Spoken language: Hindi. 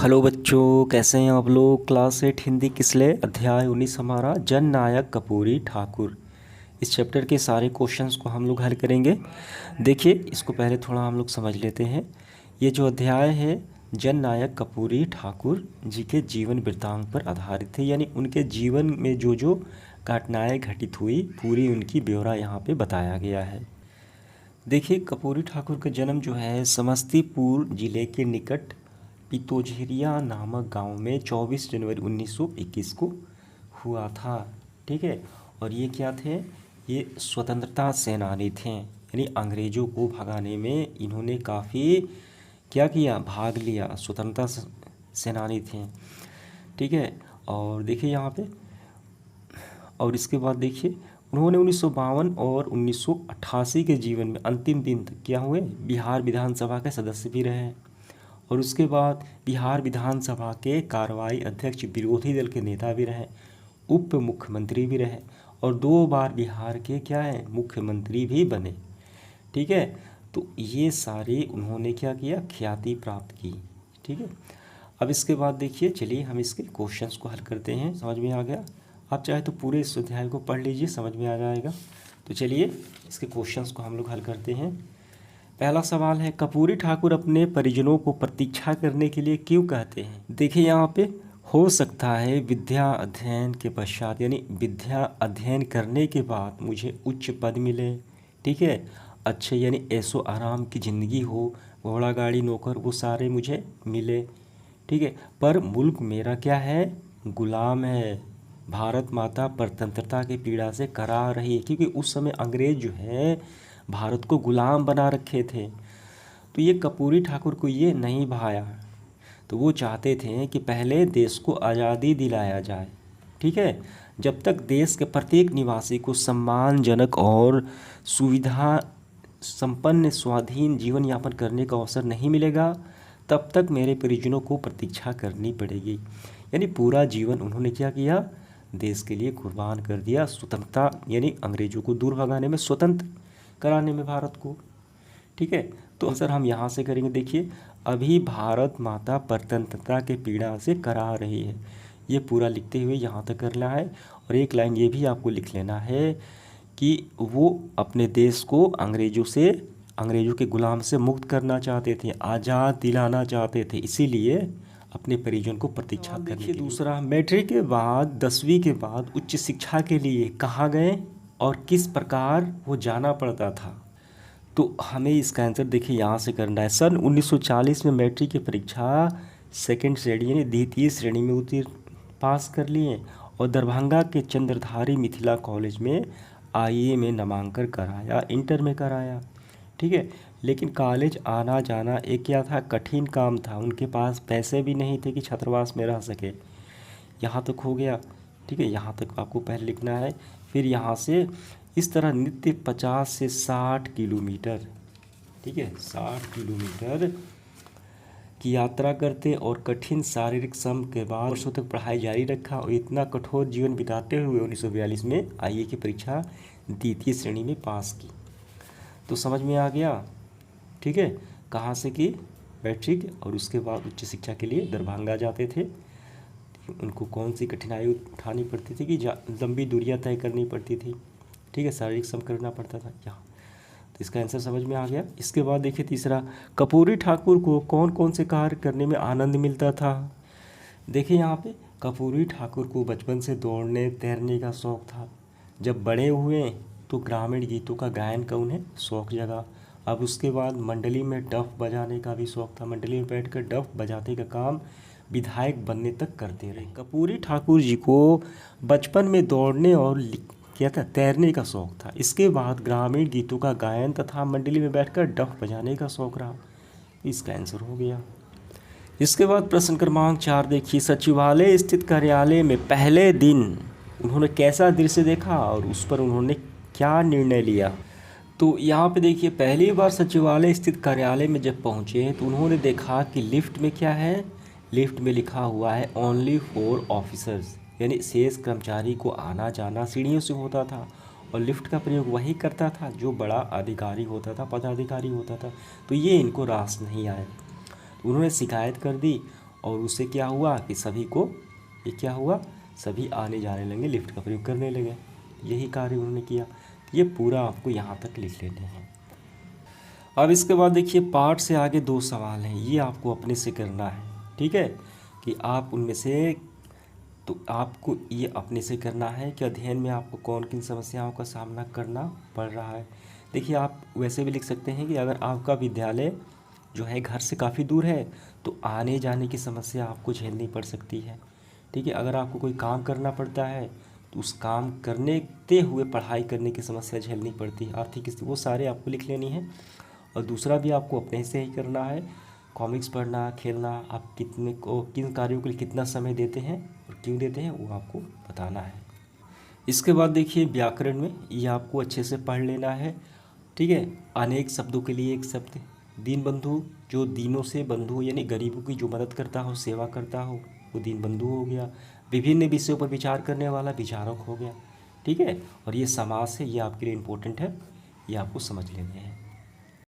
हेलो बच्चों, कैसे हैं आप लोग। क्लास 8 हिंदी किसले अध्याय 19 हमारा जन नायक कपूरी ठाकुर। इस चैप्टर के सारे क्वेश्चंस को हम लोग हल करेंगे। देखिए, इसको पहले थोड़ा हम लोग समझ लेते हैं। ये जो अध्याय है जन नायक कपूरी ठाकुर जी के जीवन वृत्तांत पर आधारित है, यानी उनके जीवन में जो जो घटनाएँ घटित हुई पूरी उनकी ब्यौरा यहाँ पे बताया गया है। देखिए, कपूरी ठाकुर का जन्म जो है समस्तीपुर जिले के निकट पितोझेरिया नामक गांव में 24 जनवरी 1921 को हुआ था। ठीक है। और ये क्या थे? ये स्वतंत्रता सेनानी थे, यानी अंग्रेज़ों को भगाने में इन्होंने काफ़ी क्या किया, भाग लिया। स्वतंत्रता सेनानी थे। ठीक है। और देखिए यहाँ पे, और इसके बाद देखिए उन्होंने 1952 और 1988 के जीवन में अंतिम दिन तक क्या हुए, बिहार विधानसभा के सदस्य भी रहे। और उसके बाद बिहार विधानसभा के कार्रवाई अध्यक्ष, विरोधी दल के नेता भी रहे, उप मुख्यमंत्री भी रहे और 2 बार बिहार के क्या है, मुख्यमंत्री भी बने। ठीक है। तो ये सारे उन्होंने क्या किया, ख्याति प्राप्त की। ठीक है। अब इसके बाद देखिए, चलिए हम इसके क्वेश्चंस को हल करते हैं। समझ में आ गया? आप चाहे तो पूरे इस अध्याय को पढ़ लीजिए, समझ में आ जाएगा। तो चलिए इसके क्वेश्चंस को हम लोग हल करते हैं। पहला सवाल है, कपूरी ठाकुर अपने परिजनों को प्रतीक्षा करने के लिए क्यों कहते हैं? देखिए यहाँ पे, हो सकता है विद्या अध्ययन के पश्चात, यानी विद्या अध्ययन करने के बाद मुझे उच्च पद मिले। ठीक है। अच्छे यानी ऐशो आराम की ज़िंदगी हो, घोड़ा गाड़ी नौकर वो सारे मुझे मिले। ठीक है। पर मुल्क मेरा क्या है, गुलाम है। भारत माता परतंत्रता की पीड़ा से करा रही है, क्योंकि उस समय अंग्रेज जो है भारत को गुलाम बना रखे थे। तो ये कपूरी ठाकुर को ये नहीं भाया। तो वो चाहते थे कि पहले देश को आज़ादी दिलाया जाए। ठीक है। जब तक देश के प्रत्येक निवासी को सम्मानजनक और सुविधा संपन्न स्वाधीन जीवन यापन करने का अवसर नहीं मिलेगा, तब तक मेरे परिजनों को प्रतीक्षा करनी पड़ेगी। यानी पूरा जीवन उन्होंने क्या किया, देश के लिए कुर्बान कर दिया। स्वतंत्रता यानी अंग्रेजों को दूर भगाने में, स्वतंत्र कराने में भारत को। ठीक है। तो आंसर हम यहाँ से करेंगे। देखिए, अभी भारत माता परतंत्रता के पीड़ा से करा रही है, ये पूरा लिखते हुए यहाँ तक करना है। और एक लाइन ये भी आपको लिख लेना है कि वो अपने देश को अंग्रेजों के गुलाम से मुक्त करना चाहते थे, आज़ाद दिलाना चाहते थे, इसीलिए अपने परिजन को प्रतीक्षा करने के लिए। दूसरा, मैट्रिक के बाद 10वीं के बाद उच्च शिक्षा के लिए कहाँ गए और किस प्रकार वो जाना पड़ता था? तो हमें इसका आंसर देखिए यहाँ से करना है। सन 1940 में मैट्रिक की परीक्षा सेकंड श्रेणी यानी द्वितीय श्रेणी में उत्तीर्ण पास कर लिए और दरभंगा के चंद्रधारी मिथिला कॉलेज में आईए में नामांकन कराया, इंटर में कराया। ठीक है। लेकिन कॉलेज आना जाना एक क्या था, कठिन काम था। उनके पास पैसे भी नहीं थे कि छात्रावास में रह सके। यहाँ तक हो गया। ठीक है। यहाँ तक आपको पहले लिखना है। फिर यहाँ से इस तरह नित्य 50 से 60 किलोमीटर, ठीक है, 60 किलोमीटर की यात्रा करते और कठिन शारीरिक श्रम के बाद वर्षों तक पढ़ाई जारी रखा और इतना कठोर जीवन बिताते हुए 1942 में आईए की परीक्षा द्वितीय श्रेणी में पास की। तो समझ में आ गया। ठीक है। कहाँ से की, मैट्रिक, और उसके बाद उच्च शिक्षा के लिए दरभंगा जाते थे। उनको कौन सी कठिनाई उठानी पड़ती थी कि लंबी दूरियां तय करनी पड़ती थी। ठीक है। शारीरिक श्रम करना पड़ता था यहाँ। तो इसका आंसर समझ में आ गया। इसके बाद देखिए तीसरा, कपूरी ठाकुर को कौन कौन से कार्य करने में आनंद मिलता था? देखिए यहाँ पे, कपूरी ठाकुर को बचपन से दौड़ने तैरने का शौक़ था। जब बड़े हुए तो ग्रामीण गीतों का गायन का उन्हें शौक़ जगा। अब उसके बाद मंडली में डफ बजाने का भी शौक़ था। मंडली में बैठकर डफ बजाते का काम विधायक बनने तक करते रहे। कपूरी ठाकुर जी को बचपन में दौड़ने और क्या था, तैरने का शौक़ था। इसके बाद ग्रामीण गीतों का गायन तथा मंडली में बैठकर डफ बजाने का शौक़ रहा। इसका आंसर हो गया। इसके बाद प्रश्न क्रमांक 4 देखिए, सचिवालय स्थित कार्यालय में पहले दिन उन्होंने कैसा दृश्य देखा और उस पर उन्होंने क्या निर्णय लिया? तो यहाँ पे देखिए, पहली बार सचिवालय स्थित कार्यालय में जब पहुँचे तो उन्होंने देखा कि लिफ्ट में क्या है, लिफ्ट में लिखा हुआ है ओनली फॉर ऑफिसर्स, यानी शेष कर्मचारी को आना जाना सीढ़ियों से होता था और लिफ्ट का प्रयोग वही करता था जो बड़ा अधिकारी होता था, पदाधिकारी होता था। तो ये इनको रास नहीं आया। तो उन्होंने शिकायत कर दी और उससे क्या हुआ कि सभी को ये क्या हुआ, सभी आने जाने लगे, लिफ्ट का प्रयोग करने लगे। यही कार्य उन्होंने किया। ये पूरा आपको यहाँ तक लिख लेने हैं। अब इसके बाद देखिए पाठ से आगे 2 सवाल हैं, ये आपको अपने से करना है। ठीक है, कि आप उनमें से, तो आपको ये अपने से करना है कि अध्ययन में आपको कौन किन समस्याओं का सामना करना पड़ रहा है। देखिए आप वैसे भी लिख सकते हैं कि अगर आपका विद्यालय जो है घर से काफ़ी दूर है तो आने जाने की समस्या आपको झेलनी पड़ सकती है। ठीक है, अगर आपको कोई काम करना पड़ता है तो उस काम करने हुए पढ़ाई करने की समस्या झेलनी पड़ती है। आर्थिक स्थिति वो सारे आपको लिख लेनी है। और दूसरा भी आपको अपने से ही करना है, कॉमिक्स पढ़ना, खेलना, आप कितने को किन कार्यों के लिए कितना समय देते हैं और क्यों देते हैं वो आपको बताना है। इसके बाद देखिए व्याकरण में ये आपको अच्छे से पढ़ लेना है। ठीक है, अनेक शब्दों के लिए एक शब्द, दीन बंधु, जो दीनों से बंधु यानी गरीबों की जो मदद करता हो, सेवा करता हो, वो दीन बंधु हो गया। विभिन्न विषयों पर विचार करने वाला विचारक हो गया। ठीक है, और ये समास है, ये आपके लिए इम्पोर्टेंट है, ये आपको समझ लेने हैं।